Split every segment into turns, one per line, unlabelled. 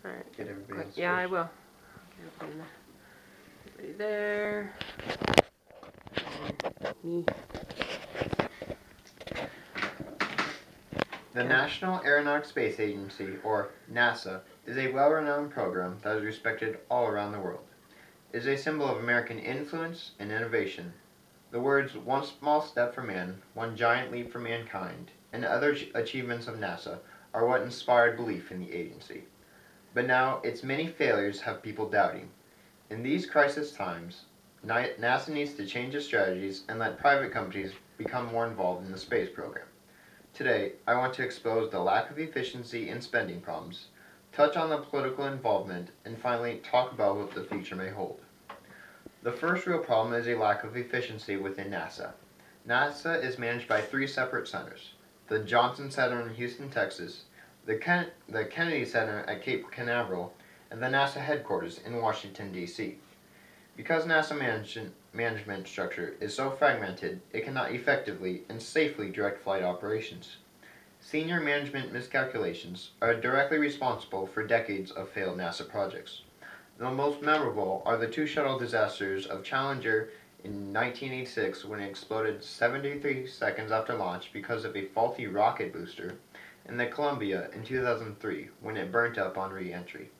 Alright.
Get everybody else
Yeah, I
first.
will. Open everybody there. And me.
The National Aeronautics Space Agency, or NASA, is a well-renowned program that is respected all around the world. It is a symbol of American influence and innovation. The words "one small step for man, one giant leap for mankind," and other achievements of NASA are what inspired belief in the agency. But now, its many failures have people doubting. In these crisis times, NASA needs to change its strategies and let private companies become more involved in the space program. Today, I want to expose the lack of efficiency and spending problems, touch on the political involvement, and finally talk about what the future may hold. The first real problem is a lack of efficiency within NASA. NASA is managed by three separate centers: the Johnson Center in Houston, Texas, the Kennedy Center at Cape Canaveral, and the NASA headquarters in Washington, D.C. Because NASA management structure is so fragmented, it cannot effectively and safely direct flight operations. Senior management miscalculations are directly responsible for decades of failed NASA projects. The most memorable are the two shuttle disasters of Challenger in 1986 when it exploded 73 seconds after launch because of a faulty rocket booster, and the Columbia in 2003 when it burnt up on re-entry.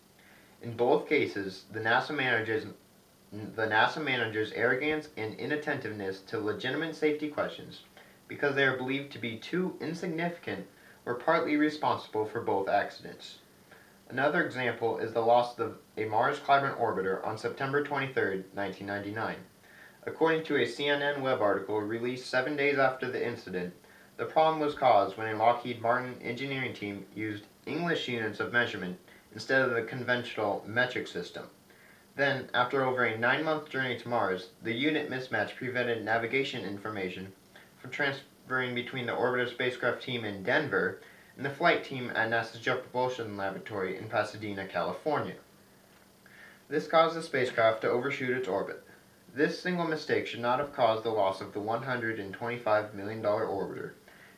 In both cases, the NASA manager's arrogance and inattentiveness to legitimate safety questions, because they are believed to be too insignificant, were partly responsible for both accidents. Another example is the loss of a Mars Climate Orbiter on September 23, 1999. According to a CNN web article released 7 days after the incident, the problem was caused when a Lockheed Martin engineering team used English units of measurement instead of the conventional metric system. Then, after over a 9-month journey to Mars, the unit mismatch prevented navigation information from transferring between the orbiter spacecraft team in Denver and the flight team at NASA's Jet Propulsion Laboratory in Pasadena, California. This caused the spacecraft to overshoot its orbit. This single mistake should not have caused the loss of the $125 million orbiter,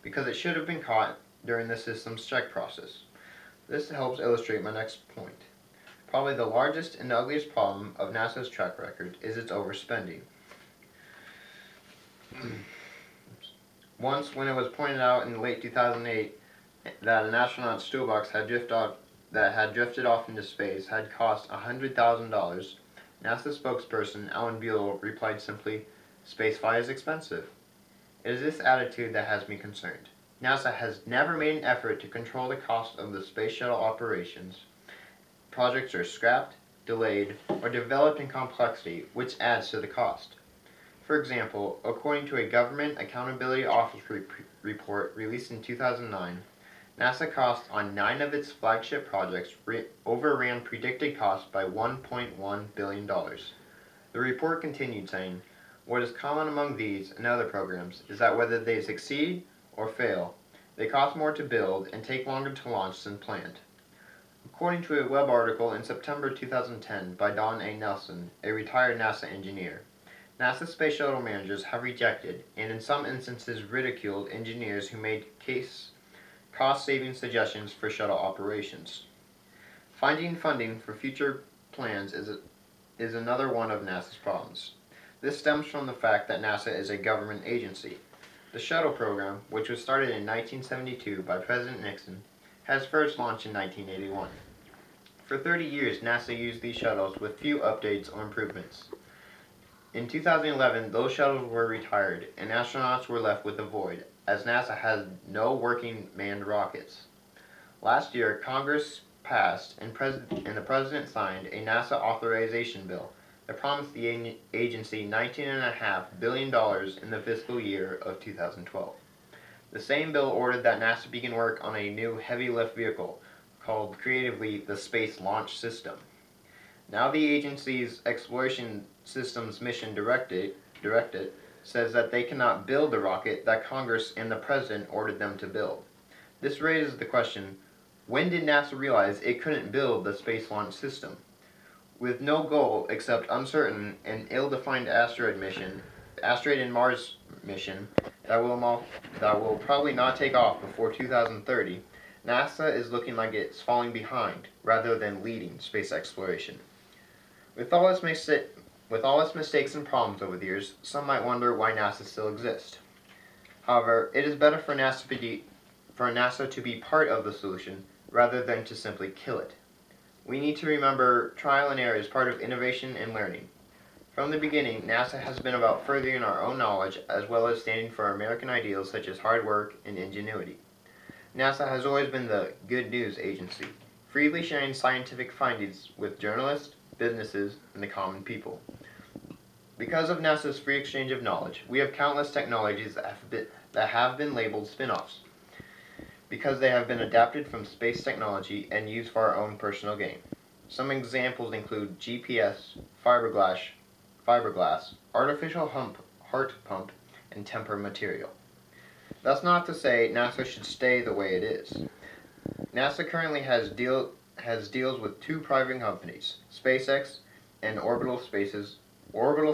because it should have been caught during the system's check process. This helps illustrate my next point. Probably the largest and ugliest problem of NASA's track record is its overspending. Once, when it was pointed out in late 2008 that an astronaut's toolbox had drifted off into space had cost $100,000, NASA spokesperson Alan Buell replied simply, "Spaceflight is expensive." It is this attitude that has me concerned. NASA has never made an effort to control the cost of the space shuttle operations. Projects are scrapped, delayed, or developed in complexity, which adds to the cost. For example, according to a Government Accountability Office report released in 2009, NASA costs on 9 of its flagship projects overran predicted costs by $1.1 billion. The report continued saying, "What is common among these and other programs is that whether they succeed or fail, they cost more to build and take longer to launch than planned." According to a web article in September 2010 by Don A. Nelson, a retired NASA engineer, NASA space shuttle managers have rejected, and in some instances ridiculed, engineers who made cost-saving suggestions for shuttle operations. Finding funding for future plans is another one of NASA's problems. This stems from the fact that NASA is a government agency. The shuttle program, which was started in 1972 by President Nixon, has first launched in 1981. For 30 years, NASA used these shuttles with few updates or improvements. In 2011, those shuttles were retired, and astronauts were left with a void, as NASA has no working manned rockets. Last year, Congress passed and the President signed a NASA authorization bill that promised the agency $19.5 billion in the fiscal year of 2012. The same bill ordered that NASA begin work on a new heavy-lift vehicle called creatively the Space Launch System. Now the agency's Exploration Systems Mission Directorate says that they cannot build the rocket that Congress and the President ordered them to build. This raises the question, when did NASA realize it couldn't build the Space Launch System? With no goal except uncertain and ill-defined asteroid and Mars mission that will probably not take off before 2030, NASA is looking like it's falling behind rather than leading space exploration. With all its mistakes and problems over the years, some might wonder why NASA still exists. However, it is better for NASA to be part of the solution rather than to simply kill it. We need to remember trial and error is part of innovation and learning. From the beginning, NASA has been about furthering our own knowledge as well as standing for American ideals such as hard work and ingenuity. NASA has always been the good news agency, freely sharing scientific findings with journalists, businesses, and the common people. Because of NASA's free exchange of knowledge, we have countless technologies that have been labeled spin-offs, because they have been adapted from space technology and used for our own personal gain. Some examples include GPS, fiberglass, artificial heart pump, and temper material. That's not to say NASA should stay the way it is. NASA currently has deals with two private companies, SpaceX and Orbital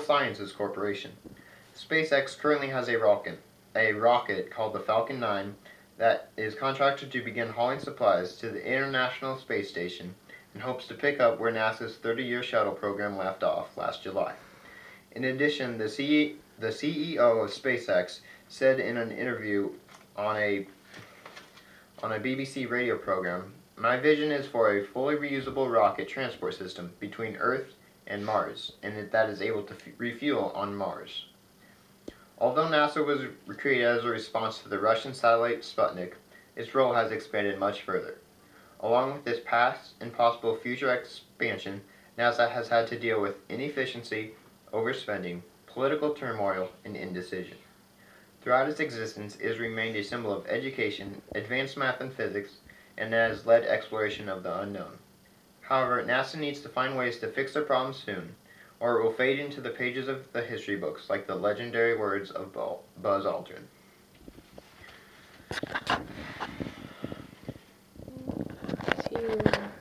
Sciences Corporation. SpaceX currently has a rocket called the Falcon 9 that is contracted to begin hauling supplies to the International Space Station and hopes to pick up where NASA's 30-year shuttle program left off last July. In addition, the CEO of SpaceX said in an interview on a BBC radio program, "My vision is for a fully reusable rocket transport system between Earth and Mars, and that is able to refuel on Mars." Although NASA was created as a response to the Russian satellite Sputnik, its role has expanded much further. Along with its past and possible future expansion, NASA has had to deal with inefficiency, overspending, political turmoil, and indecision. Throughout its existence, it has remained a symbol of education, advanced math and physics, and has led exploration of the unknown. However, NASA needs to find ways to fix their problems soon, or it will fade into the pages of the history books like the legendary words of Buzz Aldrin.
See you.